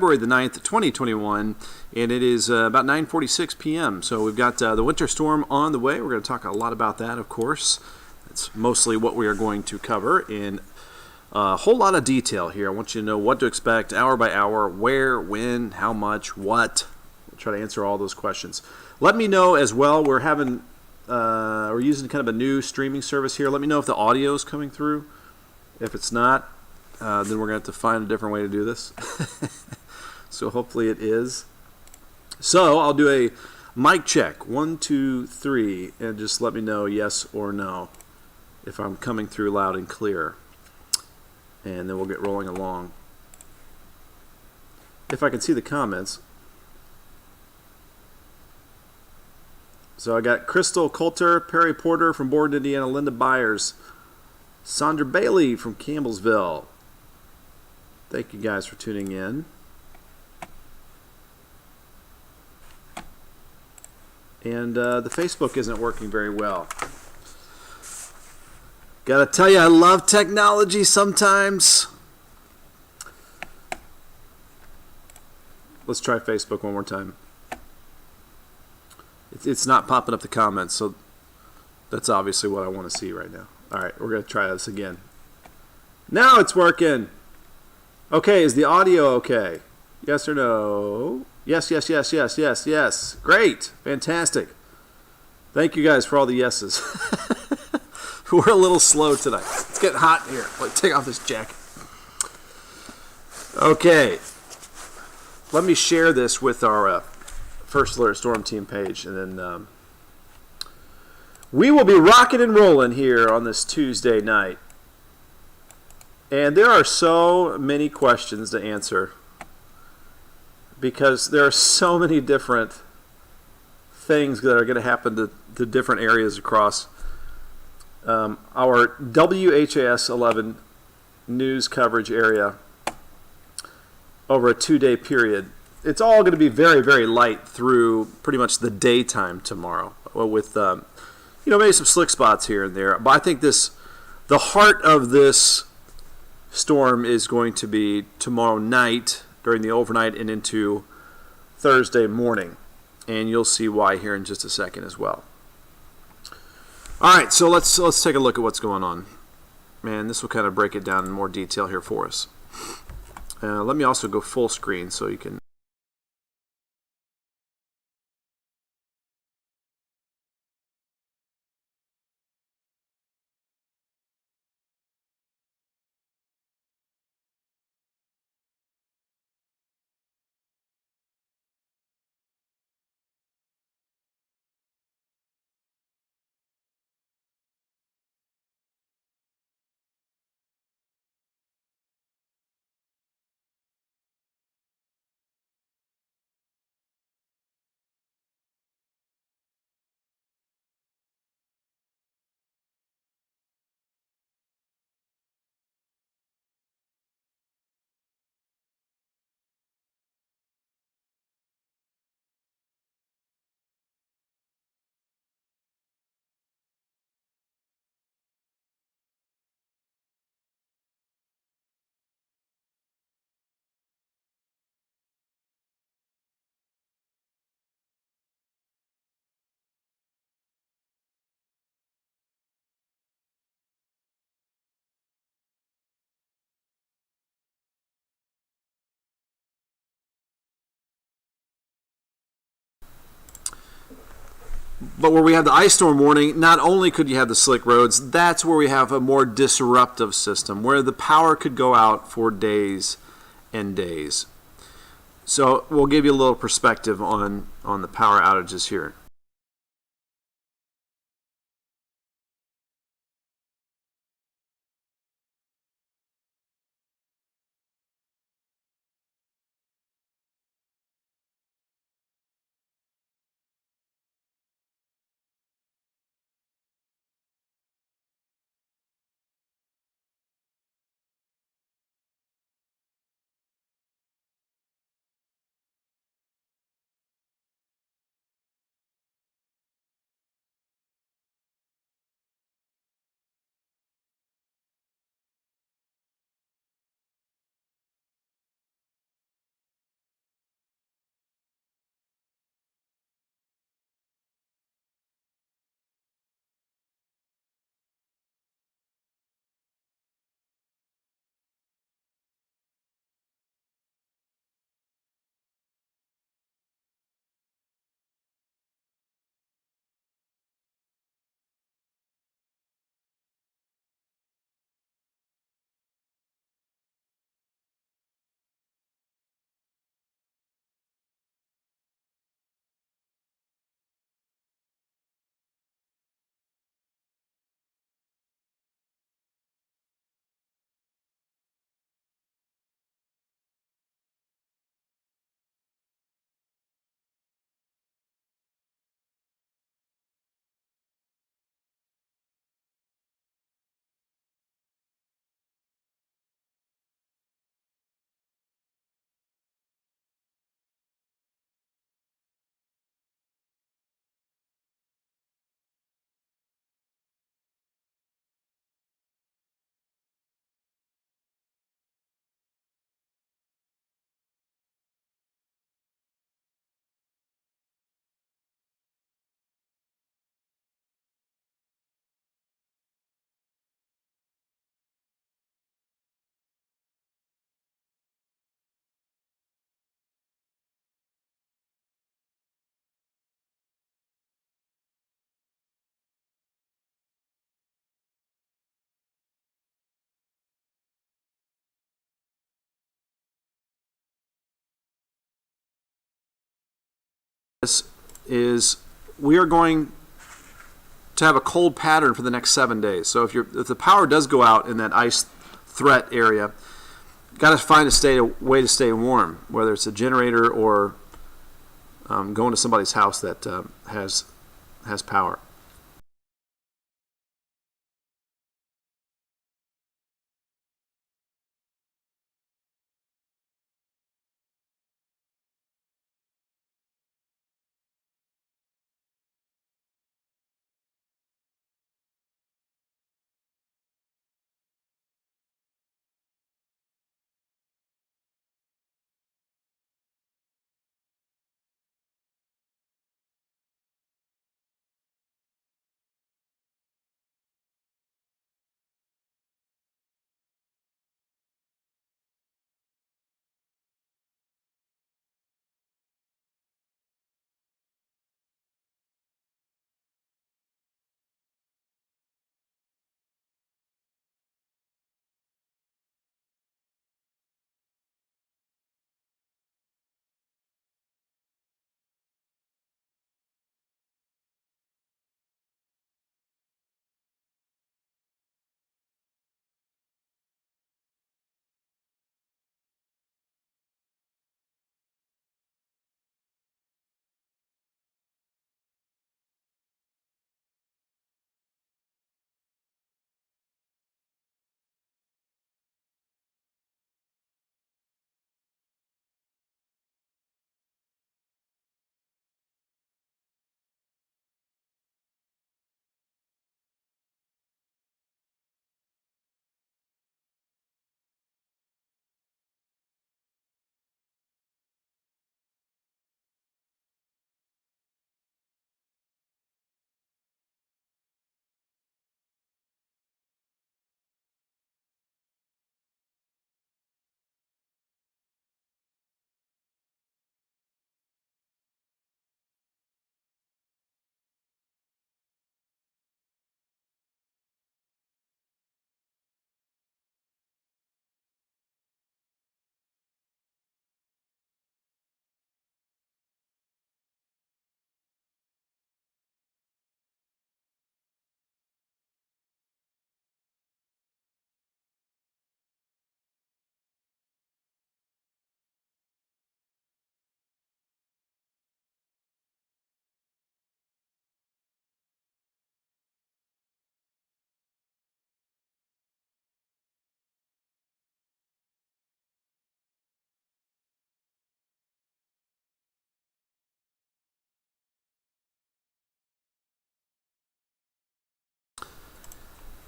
February the 9th, 2021, and it is about 9:46 p.m. So we've got the winter storm on the way. We're going to talk a lot about that, of course. That's mostly what we are going to cover in a whole lot of detail here. I want you to know what to expect hour by hour, where, when, how much, what. We'll try to answer all those questions. Let me know as well. We're using kind of a new streaming service here. Let me know if the audio is coming through. If it's not, then we're going to have to find a different way to do this. So hopefully it is. So I'll do a mic check. 1, 2, 3, and just let me know yes or no if I'm coming through loud and clear. And then we'll get rolling along. If I can see the comments. So I got Crystal Coulter, Perry Porter from Borden, Indiana, Linda Byers, Sandra Bailey from Campbellsville. Thank you guys for tuning in. And the Facebook isn't working very well. Gotta tell you, I love technology sometimes. Let's try Facebook one more time. It's not popping up the comments, so that's obviously what I want to see right now. All right, we're going to try this again. Now it's working. Okay, is the audio okay? Yes or no? Yes, yes, yes, yes, yes, yes. Great. Fantastic. Thank you guys for all the yeses. We're a little slow tonight. It's getting hot in here. Let's take off this jacket. Okay. Let me share this with our First Alert Storm Team page, and then we will be rocking and rolling here on this Tuesday night. And there are so many questions to answer because there are so many different things that are going to happen to different areas across our WHAS 11 news coverage area over a 2-day period. It's all going to be very, very light through pretty much the daytime tomorrow, with maybe some slick spots here and there. But I think the heart of this storm is going to be tomorrow night during the overnight and into Thursday morning, and you'll see why here in just a second as well. All right, so let's take a look at what's going on. Man, this will kind of break it down in more detail here for us. Let me also go full screen so you can. But where we have the ice storm warning, not only could you have the slick roads, that's where we have a more disruptive system, where the power could go out for days and days. So we'll give you a little perspective on the power outages here. is we are going to have a cold pattern for the next 7 days. So if the power does go out in that ice threat area, got to find a way to stay warm, whether it's a generator or going to somebody's house that has power.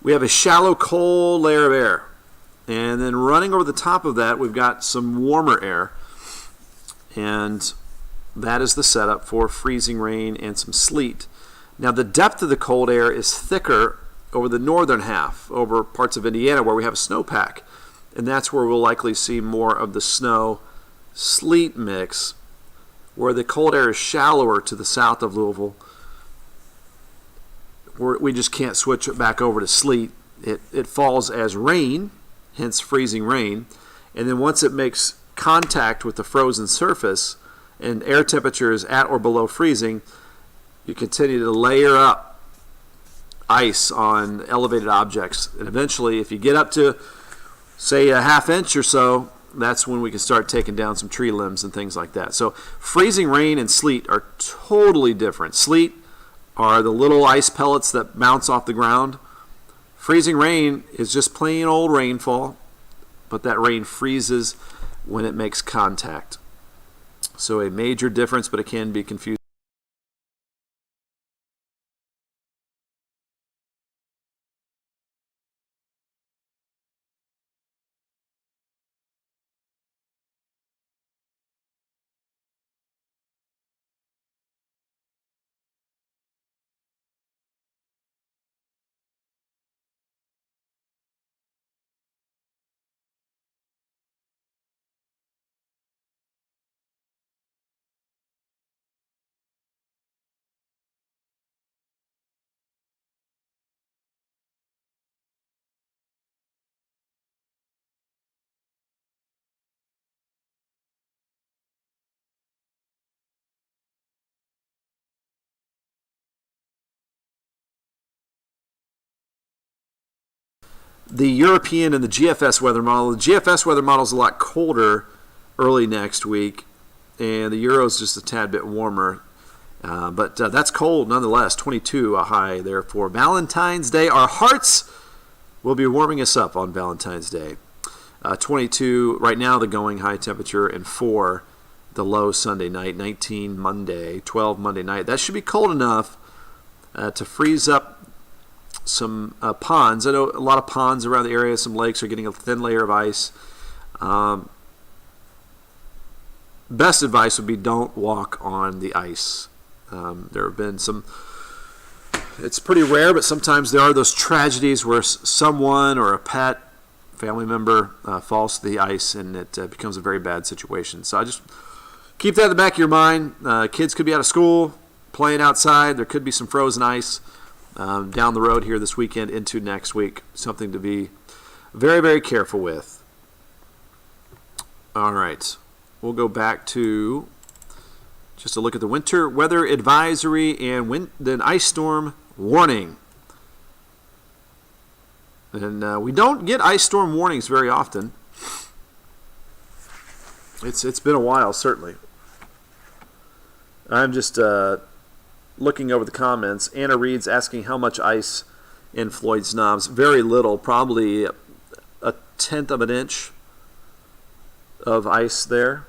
We have a shallow, cold layer of air. And then running over the top of that, we've got some warmer air. And that is the setup for freezing rain and some sleet. Now, the depth of the cold air is thicker over the northern half, over parts of Indiana where we have a snowpack. And that's where we'll likely see more of the snow-sleet mix, where the cold air is shallower to the south of Louisville. We just can't switch it back over to sleet. It falls as rain, hence freezing rain. And then once it makes contact with the frozen surface and air temperature is at or below freezing, you continue to layer up ice on elevated objects. And eventually, if you get up to, say, a ½ inch or so, that's when we can start taking down some tree limbs and things like that. So freezing rain and sleet are totally different. Sleet are the little ice pellets that bounce off the ground. Freezing rain is just plain old rainfall, but that rain freezes when it makes contact. So a major difference, but it can be confusing. the European and the GFS weather model. The GFS weather model is a lot colder early next week, and the Euro is just a tad bit warmer. But that's cold nonetheless. 22 a high there for Valentine's Day. Our hearts will be warming us up on Valentine's Day. 22 right now, the going high temperature, and 4 the low Sunday night. 19 Monday, 12 Monday night. That should be cold enough to freeze up some ponds. I know a lot of ponds around the area. Some lakes are getting a thin layer of ice. Best advice would be don't walk on the ice. There have been some, it's pretty rare, but sometimes there are those tragedies where someone or a pet, family member falls to the ice, and it becomes a very bad situation. So I just keep that in the back of your mind. Kids could be out of school, playing outside. There could be some frozen ice down the road here this weekend into next week. Something to be very, very careful with. All right. We'll go back to just a look at the winter weather advisory and then ice storm warning. And we don't get ice storm warnings very often. It's been a while, certainly. I'm just looking over the comments. Anna Reed's asking how much ice in Floyd's Knobs. Very little, probably a tenth of an inch of ice there.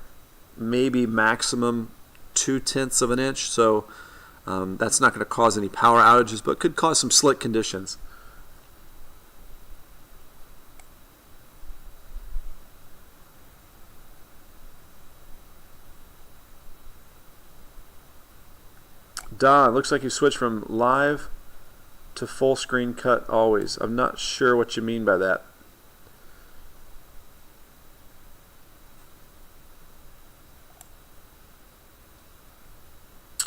Maybe maximum 0.2 of an inch. So that's not going to cause any power outages, but could cause some slick conditions. Don, looks like you switched from live to full screen cut always. I'm not sure what you mean by that.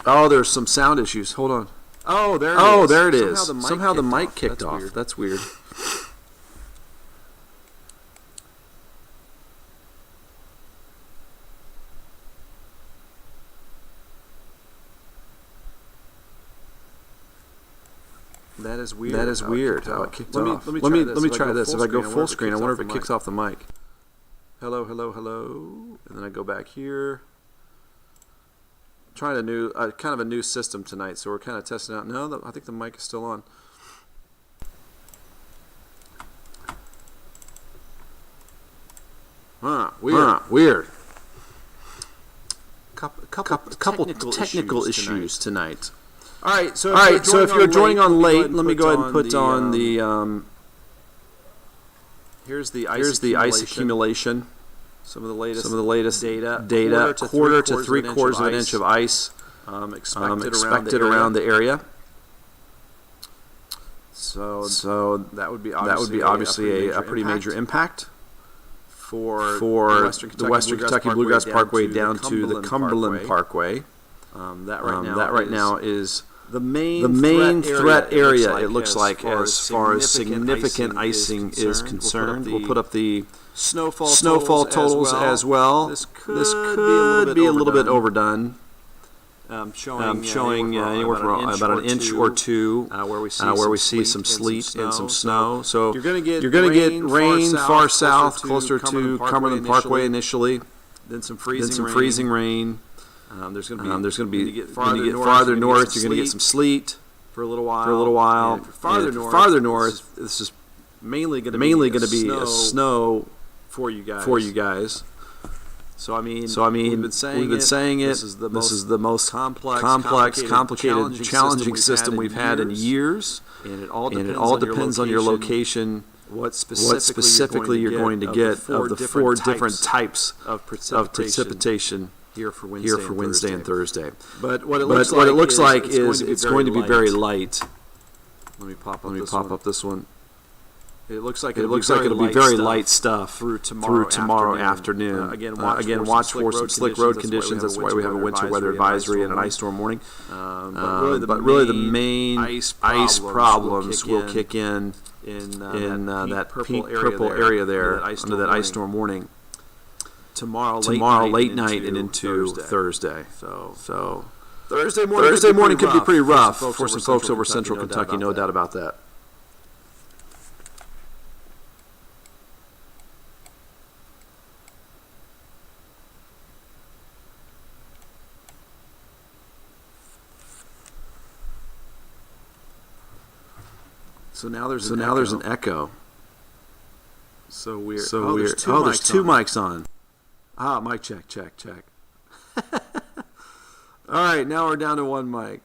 Oh, there's some sound issues. Hold on. Oh, there it is. Oh, there it is. Somehow the mic kicked off. That's weird. That is weird. That is weird. How it kicked off. Let me try this. If I go full screen, I wonder if it kicks off the mic. Hello, hello, hello. And then I go back here. Trying kind of a new system tonight, so we're kind of testing out. No, I think the mic is still on. Weird. Couple technical issues tonight. All right, so if you're joining on late, let me go ahead and put on the. Here's the ice accumulation. Some of the latest data. Quarter to three-quarters of an inch of ice expected around the area. So that would be obviously a pretty major impact for the Western Kentucky Bluegrass Parkway down to the Cumberland Parkway. That right now is the main threat area. It looks like as far as significant icing is concerned. We'll put up the snowfall totals as well. This could be a little bit overdone. Showing anywhere from about an inch or two, where we see some sleet and some snow. So you're going to get rain far south, closer to Cumberland Parkway initially. Then some freezing rain. There's going to be when you get farther north, you're going to get some sleet for a little while. And farther north, this is mainly going to be a snow for you guys. So I mean, we've been saying it. This is the most complex, complicated, challenging system we've had in years, and it all depends on your location. What specifically you're going to get of the four different types of precipitation here for Wednesday and Thursday. But what it looks like is it's going to be very light. Let me pop up this one. It looks like it'll be very light stuff through tomorrow afternoon. Again, watch for some slick road conditions. That's why we have a winter weather advisory and an ice storm warning. But really, the main ice problems will kick in that pink purple area there under that ice storm warning. Tomorrow late night and into Thursday. So Thursday morning could be pretty rough for some folks over Central Kentucky, no doubt about that. So now there's an echo. So weird. There's two mics on. Ah, mic check. All right, now we're down to one mic.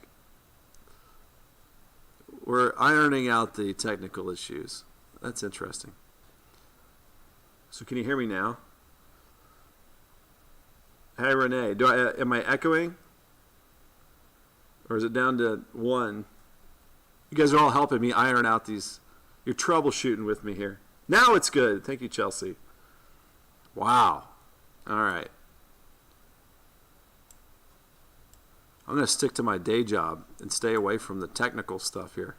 We're ironing out the technical issues. That's interesting. So can you hear me now? Hey, Renee, am I echoing? Or is it down to one? You guys are all helping me iron out these. You're troubleshooting with me here. Now it's good. Thank you, Chelsea. Wow. All right. I'm going to stick to my day job and stay away from the technical stuff here.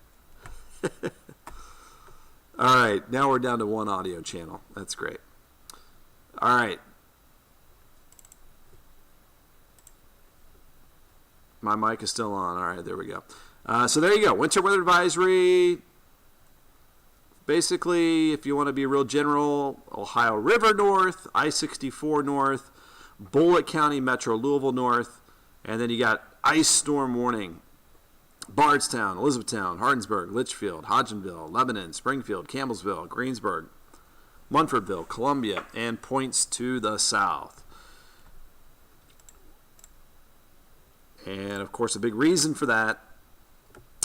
All right. Now we're down to one audio channel. That's great. All right. My mic is still on. All right. There we go. So there you go. Winter weather advisory. Basically, if you want to be real general, Ohio River north, I-64 north, Bullitt County Metro, Louisville north, and then you got ice storm warning. Bardstown, Elizabethtown, Hardinsburg, Litchfield, Hodgenville, Lebanon, Springfield, Campbellsville, Greensburg, Munfordville, Columbia, and points to the south. And, of course, a big reason for that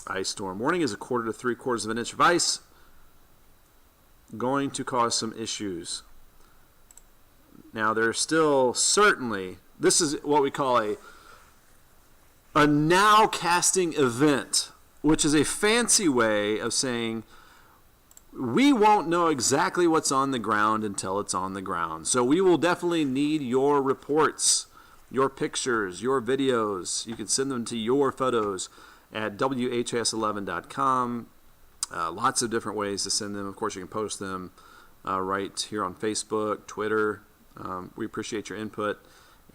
ice storm warning is 1/4 to 3/4 of an inch of ice going to cause some issues. Now, there's still certainly, this is what we call a now casting event, which is a fancy way of saying we won't know exactly what's on the ground until it's on the ground. So we will definitely need your reports, your pictures, your videos. You can send them to your photos at whas11.com. Lots of different ways to send them. Of course, you can post them right here on Facebook, Twitter. We appreciate your input,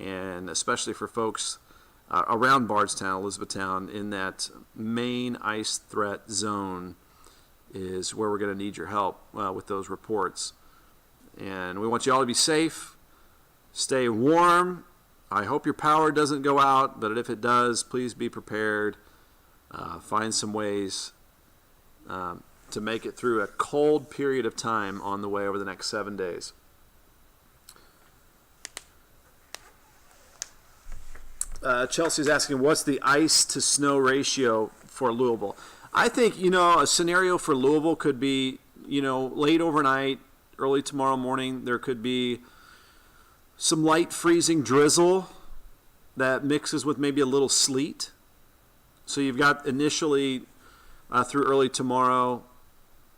and especially for folks around Bardstown, Elizabethtown, in that main ice threat zone is where we're going to need your help with those reports. And we want you all to be safe, stay warm. I hope your power doesn't go out, but if it does, please be prepared. Find some ways to make it through a cold period of time on the way over the next 7 days. Chelsea's asking, what's the ice to snow ratio for Louisville? I think, a scenario for Louisville could be, late overnight, early tomorrow morning, there could be some light freezing drizzle that mixes with maybe a little sleet. So you've got initially through early tomorrow,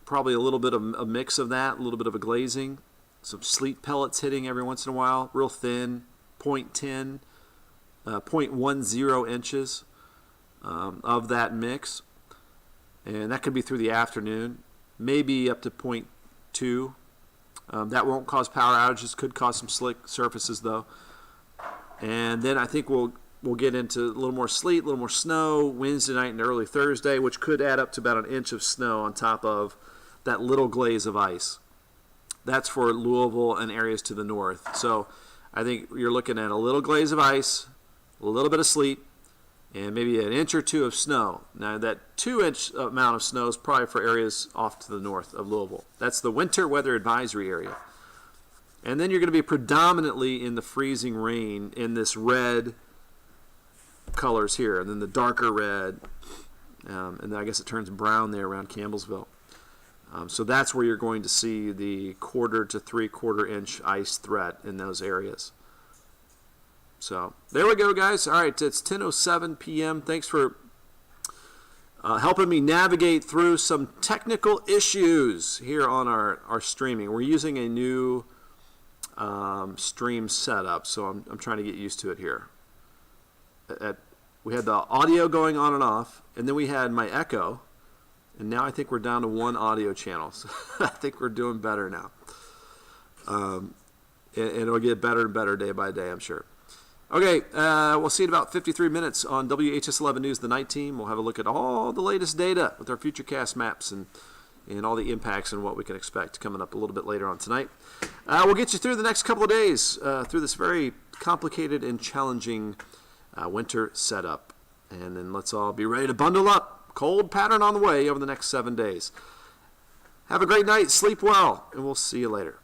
probably a little bit of a mix of that, a little bit of a glazing, some sleet pellets hitting every once in a while, real thin, 0.10, 0.10 inches of that mix. And that could be through the afternoon, maybe up to 0.2. That won't cause power outages, could cause some slick surfaces though. And then I think we'll get into a little more sleet, a little more snow Wednesday night and early Thursday, which could add up to about an inch of snow on top of that little glaze of ice. That's for Louisville and areas to the north. So I think you're looking at a little glaze of ice, a little bit of sleet, and maybe an inch or two of snow. Now that 2-inch amount of snow is probably for areas off to the north of Louisville. That's the winter weather advisory area. And then you're going to be predominantly in the freezing rain in this red colors here, and then the darker red, and then I guess it turns brown there around Campbellsville. So that's where you're going to see the 1/4 to 3/4 inch ice threat in those areas. So there we go, guys. All right, it's 10:07 p.m. Thanks for helping me navigate through some technical issues here on our streaming. We're using a new stream setup, so I'm trying to get used to it here. We had the audio going on and off, and then we had my echo, and now I think we're down to one audio channel. So I think we're doing better now. And it'll get better and better day by day, I'm sure. Okay, we'll see you in about 53 minutes on WHS 11 News, the night team. We'll have a look at all the latest data with our Futurecast maps and all the impacts and what we can expect coming up a little bit later on tonight. We'll get you through the next couple of days through this very complicated and challenging winter setup. And then let's all be ready to bundle up. Cold pattern on the way over the next 7 days. Have a great night. Sleep well, and we'll see you later.